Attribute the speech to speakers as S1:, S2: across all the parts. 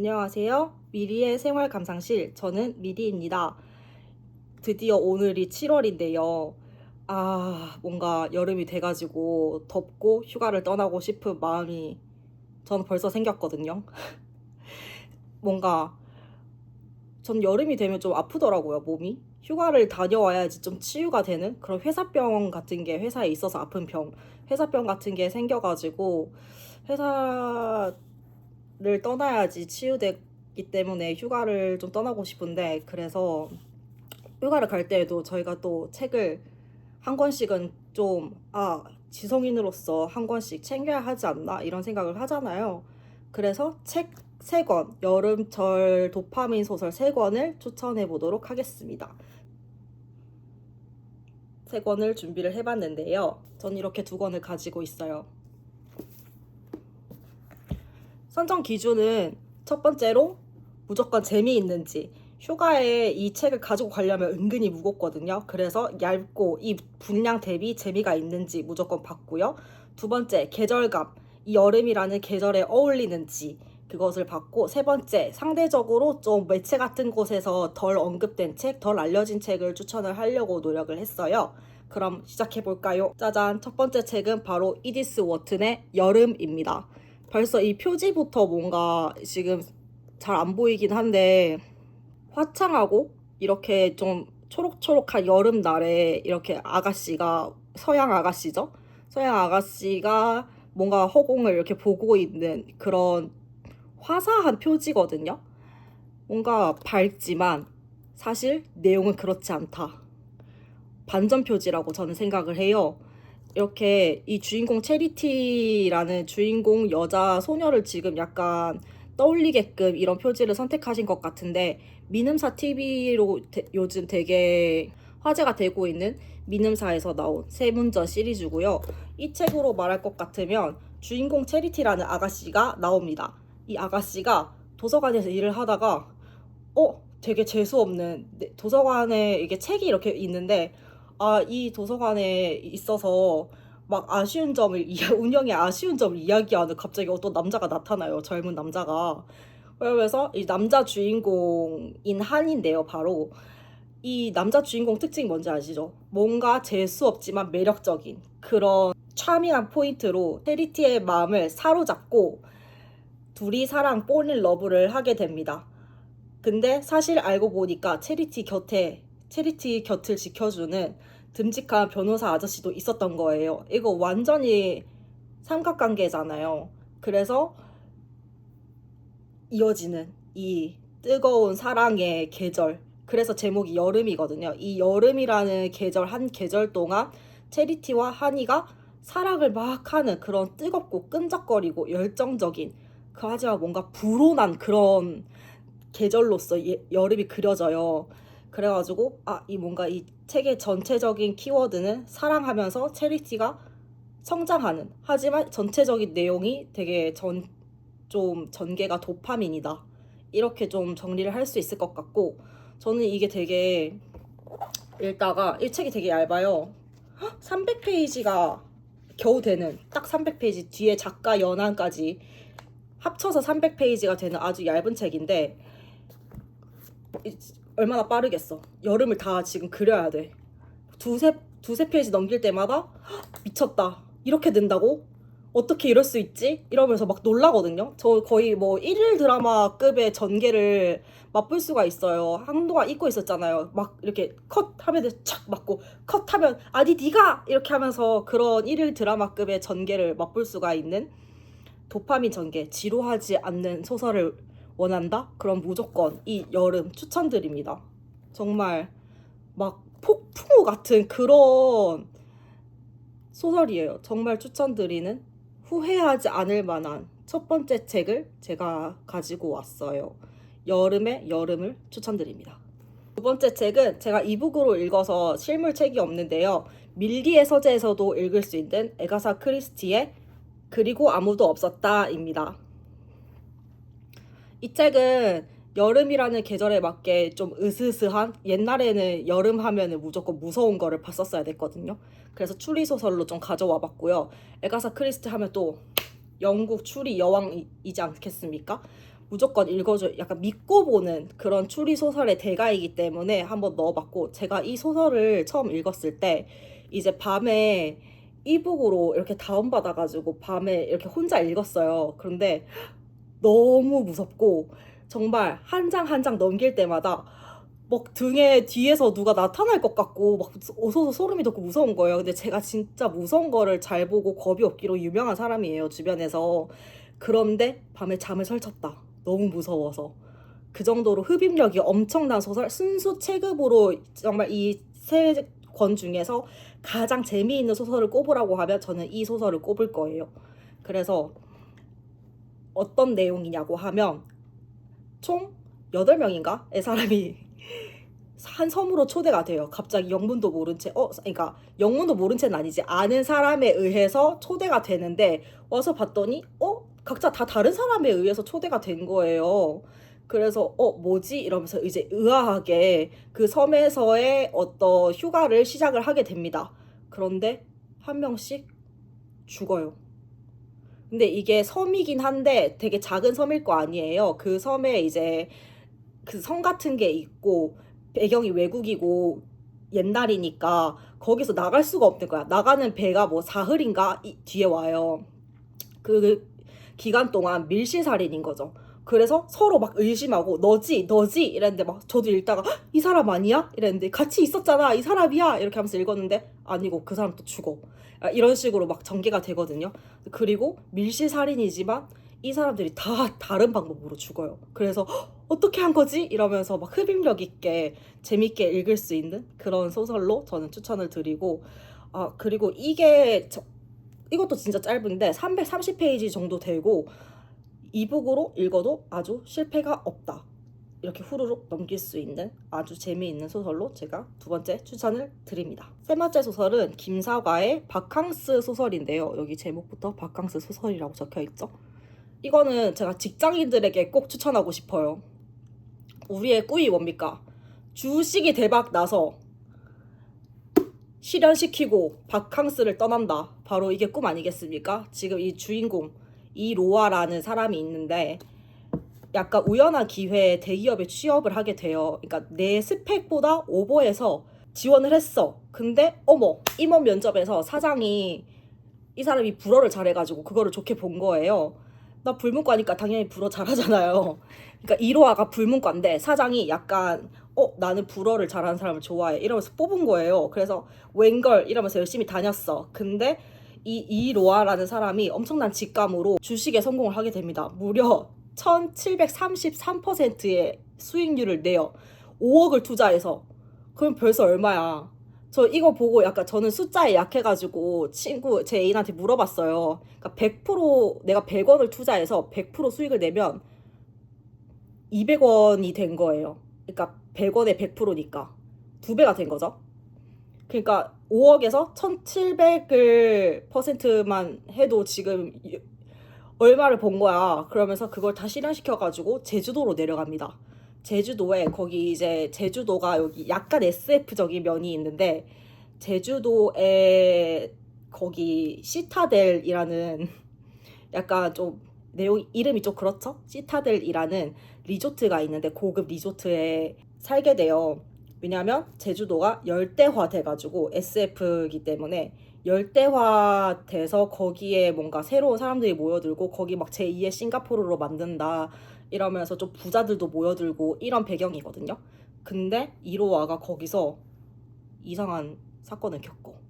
S1: 안녕하세요. 미리의 생활 감상실, 저는 미리입니다. 드디어 오늘이 7월인데요. 뭔가 여름이 돼가지고 덥고 휴가를 떠나고 싶은 마음이 저는 벌써 생겼거든요. 뭔가 전 여름이 되면 좀 아프더라고요, 몸이. 휴가를 다녀와야지 좀 치유가 되는 그런 회사병 같은 게 회사에 있어서 아픈 병, 회사병 같은 게 생겨가지고 회사를 떠나야지 치유되기 때문에 휴가를 좀 떠나고 싶은데, 그래서 휴가를 갈 때에도 저희가 또 책을 한 권씩은 좀, 지성인으로서 한 권씩 챙겨야 하지 않나 이런 생각을 하잖아요. 그래서 책 3권, 여름철 도파민 소설 3권을 추천해 보도록 하겠습니다. 3권을 준비를 해봤는데요. 전 이렇게 2권을 가지고 있어요. 선정 기준은 첫 번째로 무조건 재미있는지. 휴가에 이 책을 가지고 가려면 은근히 무겁거든요. 그래서 얇고 이 분량 대비 재미가 있는지 무조건 봤고요. 두 번째, 계절감. 이 여름이라는 계절에 어울리는지 그것을 봤고, 세 번째, 상대적으로 좀 매체 같은 곳에서 덜 언급된 책, 덜 알려진 책을 추천을 하려고 노력을 했어요. 그럼 시작해볼까요? 짜잔! 첫 번째 책은 바로 이디스 워튼의 여름입니다. 벌써 이 표지부터 뭔가 지금 잘 안 보이긴 한데, 화창하고 이렇게 좀 초록초록한 여름날에 이렇게 아가씨가, 서양 아가씨죠? 서양 아가씨가 뭔가 허공을 이렇게 보고 있는 그런 화사한 표지거든요. 뭔가 밝지만 사실 내용은 그렇지 않다. 반전 표지라고 저는 생각을 해요. 이렇게 이 주인공 체리티라는 주인공 여자 소녀를 지금 약간 떠올리게끔 이런 표지를 선택하신 것 같은데, 미음사 TV로 요즘 되게 화제가 되고 있는 미음사에서 나온 세문전 시리즈고요. 이 책으로 말할 것 같으면 주인공 체리티라는 아가씨가 나옵니다. 이 아가씨가 도서관에서 일을 하다가 되게 재수없는, 도서관에 이게 책이 이렇게 있는데, 이 도서관에 있어서 막 아쉬운 점을, 운영에 아쉬운 점을 이야기하는 갑자기 어떤 남자가 나타나요. 젊은 남자가. 그러면서 이 남자 주인공인 한인데요, 바로. 이 남자 주인공 특징이 뭔지 아시죠? 뭔가 재수없지만 매력적인 그런 차밍한 포인트로 체리티의 마음을 사로잡고 둘이 사랑 폴린 러브를 하게 됩니다. 근데 사실 알고 보니까 체리티 곁을 지켜주는 듬직한 변호사 아저씨도 있었던 거예요. 이거 완전히 삼각관계잖아요. 그래서 이어지는 이 뜨거운 사랑의 계절. 그래서 제목이 여름이거든요. 이 여름이라는 계절, 한 계절 동안 체리티와 한이가 사랑을 막 하는 그런 뜨겁고 끈적거리고 열정적인, 하지만 뭔가 불온한 그런 계절로서 여름이 그려져요. 그래가지고 이 뭔가 이 책의 전체적인 키워드는 사랑하면서 체리티가 성장하는, 하지만 전체적인 내용이 되게 좀 전개가 도파민이다, 이렇게 좀 정리를 할 수 있을 것 같고, 저는 이게 되게 읽다가, 이 책이 되게 얇아요. 300페이지가 겨우 되는, 딱 300페이지 뒤에 작가 연한까지 합쳐서 300페이지가 되는 아주 얇은 책인데, 얼마나 빠르겠어. 여름을 다 지금 그려야 돼. 두세 페이지 넘길 때마다 미쳤다, 이렇게 된다고? 어떻게 이럴 수 있지? 이러면서 막 놀라거든요. 저 거의 뭐 일일 드라마급의 전개를 맛볼 수가 있어요. 한동안 잊고 있었잖아요. 막 이렇게 컷 하면 착 맞고, 컷 하면 아니 니가 이렇게 하면서 그런 일일 드라마급의 전개를 맛볼 수가 있는, 도파민 전개, 지루하지 않는 소설을 원한다? 그럼 무조건 이 여름 추천드립니다. 정말 막 폭풍우 같은 그런 소설이에요. 정말 추천드리는, 후회하지 않을 만한 첫 번째 책을 제가 가지고 왔어요. 여름의 여름을 추천드립니다. 두 번째 책은 제가 이북으로 읽어서 실물 책이 없는데요. 밀리의 서재에서도 읽을 수 있는 에가사 크리스티의 그리고 아무도 없었다입니다. 이 책은 여름이라는 계절에 맞게 좀 으스스한, 옛날에는 여름 하면은 무조건 무서운 거를 봤었어야 됐거든요. 그래서 추리소설로 좀 가져와 봤고요. 에가사 크리스티 하면 또 영국 추리 여왕이지 않겠습니까? 무조건 읽어줘 약간 믿고 보는 그런 추리 소설의 대가이기 때문에 한번 넣어봤고, 제가 이 소설을 처음 읽었을 때 이제 밤에 이북으로 이렇게 다운받아가지고 밤에 이렇게 혼자 읽었어요. 그런데 너무 무섭고 정말 한 장 한 장 넘길 때마다 막 등에 뒤에서 누가 나타날 것 같고 막 어서서 소름이 돋고 무서운 거예요. 근데 제가 진짜 무서운 거를 잘 보고 겁이 없기로 유명한 사람이에요, 주변에서. 그런데 밤에 잠을 설쳤다. 너무 무서워서. 그 정도로 흡입력이 엄청난 소설, 순수 체급으로 정말 이 세 권 중에서 가장 재미있는 소설을 꼽으라고 하면 저는 이 소설을 꼽을 거예요. 그래서 어떤 내용이냐고 하면 총 8명인가의 사람이 한 섬으로 초대가 돼요. 갑자기 영문도 모른 채, 그러니까 영문도 모른 채는 아니지. 아는 사람에 의해서 초대가 되는데 와서 봤더니, 각자 다 다른 사람에 의해서 초대가 된 거예요. 그래서, 뭐지? 이러면서 이제 의아하게 그 섬에서의 어떤 휴가를 시작을 하게 됩니다. 그런데 한 명씩 죽어요. 근데 이게 섬이긴 한데 되게 작은 섬일 거 아니에요. 그 섬에 이제 그 성 같은 게 있고 배경이 외국이고 옛날이니까 거기서 나갈 수가 없는 거야. 나가는 배가 뭐 사흘인가 뒤에 와요. 그 기간 동안 밀실살인인 거죠. 그래서 서로 막 의심하고 너지 너지 이랬는데 막 저도 읽다가 이 사람 아니야? 이랬는데 같이 있었잖아 이 사람이야 이렇게 하면서 읽었는데 아니고 그 사람 또 죽어. 이런 식으로 막 전개가 되거든요. 그리고 밀실살인이지만 이 사람들이 다 다른 방법으로 죽어요. 그래서 어떻게 한 거지? 이러면서 막 흡입력 있게 재밌게 읽을 수 있는 그런 소설로 저는 추천을 드리고, 그리고 이것도 진짜 짧은데 330페이지 정도 되고 이북으로 읽어도 아주 실패가 없다. 이렇게 후루룩 넘길 수 있는 아주 재미있는 소설로 제가 두 번째 추천을 드립니다. 세 번째 소설은 김사과의 바캉스 소설인데요. 여기 제목부터 바캉스 소설이라고 적혀있죠. 이거는 제가 직장인들에게 꼭 추천하고 싶어요. 우리의 꿈이 뭡니까? 주식이 대박 나서 실현시키고 바캉스를 떠난다. 바로 이게 꿈 아니겠습니까? 지금 이 주인공 이로아라는 사람이 있는데 약간 우연한 기회에 대기업에 취업을 하게 돼요. 그러니까 내 스펙보다 오버해서 지원을 했어. 근데 어머, 임원 면접에서 사장이 이 사람이 불어를 잘해가지고 그거를 좋게 본 거예요. 나 불문과니까 당연히 불어 잘하잖아요. 그러니까 이로아가 불문과인데 사장이 약간 나는 불어를 잘하는 사람을 좋아해 이러면서 뽑은 거예요. 그래서 웬걸 이러면서 열심히 다녔어. 근데 이로아라는 사람이 엄청난 직감으로 주식에 성공을 하게 됩니다. 무려 1733%의 수익률을 내요. 5억을 투자해서. 그럼 벌써 얼마야? 저 이거 보고 약간 저는 숫자에 약해가지고 제 애인한테 물어봤어요. 그러니까 100% 내가 100원을 투자해서 100% 수익을 내면 200원이 된 거예요. 그러니까 100원에 100%니까 2배가 된 거죠. 그러니까 5억에서 1700을 퍼센트만 해도 지금 얼마를 번 거야. 그러면서 그걸 다 실현시켜가지고 제주도로 내려갑니다. 제주도에 거기 이제 제주도가 여기 약간 SF적인 면이 있는데 제주도에 거기 시타델이라는 약간 좀 내용 이름이 좀 그렇죠? 시타델이라는 리조트가 있는데 고급 리조트에 살게 돼요. 왜냐면 제주도가 열대화 돼가지고 SF이기 때문에 열대화 돼서 거기에 뭔가 새로운 사람들이 모여들고 거기 막 제2의 싱가포르로 만든다 이러면서 좀 부자들도 모여들고 이런 배경이거든요. 근데 이로와가 거기서 이상한 사건을 겪고,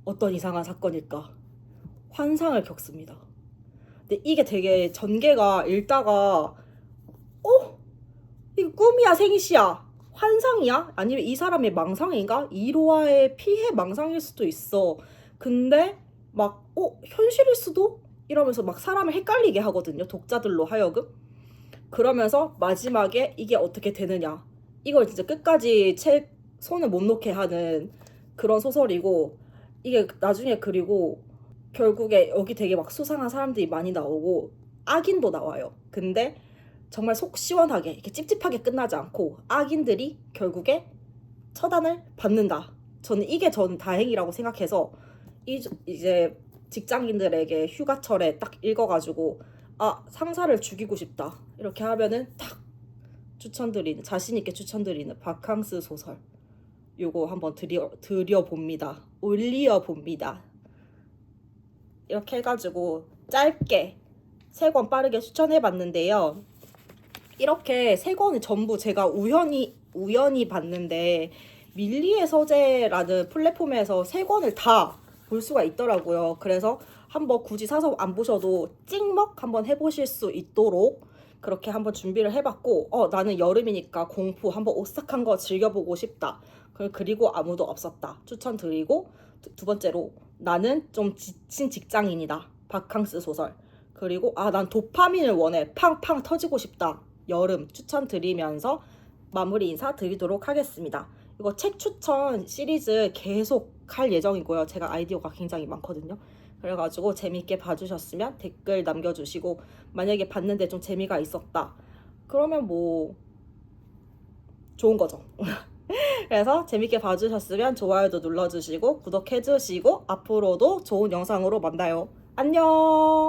S1: 어떤 이상한 사건일까? 환상을 겪습니다. 근데 이게 되게 전개가 읽다가 이거 꿈이야 생시야 환상이야? 아니면 이 사람의 망상인가? 이로와의 피해 망상일 수도 있어. 근데 막 현실일 수도? 이러면서 막 사람을 헷갈리게 하거든요. 독자들로 하여금. 그러면서 마지막에 이게 어떻게 되느냐. 이걸 진짜 끝까지 손을 못 놓게 하는 그런 소설이고, 이게 나중에 그리고 결국에 여기 되게 막 수상한 사람들이 많이 나오고 악인도 나와요. 근데 정말 속 시원하게 이렇게 찝찝하게 끝나지 않고 악인들이 결국에 처단을 받는다. 저는 다행이라고 생각해서 이제 직장인들에게 휴가철에 딱 읽어가지고 아, 상사를 죽이고 싶다. 이렇게 하면은 탁 추천드리는, 자신있게 추천드리는 바캉스 소설. 요거 한번 드려봅니다. 올려봅니다. 이렇게 해가지고 짧게 3권 빠르게 추천해봤는데요. 이렇게 3권을 전부 제가 우연히 봤는데 밀리의 서재라는 플랫폼에서 3권을 다 볼 수가 있더라고요. 그래서 한번 굳이 사서 안 보셔도 찍먹 한번 해보실 수 있도록 그렇게 한번 준비를 해봤고, 나는 여름이니까 공포 한번 오싹한 거 즐겨보고 싶다. 그리고 아무도 없었다. 추천드리고, 두 번째로 나는 좀 지친 직장인이다. 바캉스 소설. 그리고 난 도파민을 원해. 팡팡 터지고 싶다. 여름 추천드리면서 마무리 인사 드리도록 하겠습니다. 이거 책 추천 시리즈 계속 할 예정이고요. 제가 아이디어가 굉장히 많거든요. 그래가지고 재밌게 봐주셨으면 댓글 남겨주시고, 만약에 봤는데 좀 재미가 있었다 그러면 뭐 좋은 거죠. 그래서 재밌게 봐주셨으면 좋아요도 눌러주시고 구독해주시고 앞으로도 좋은 영상으로 만나요. 안녕.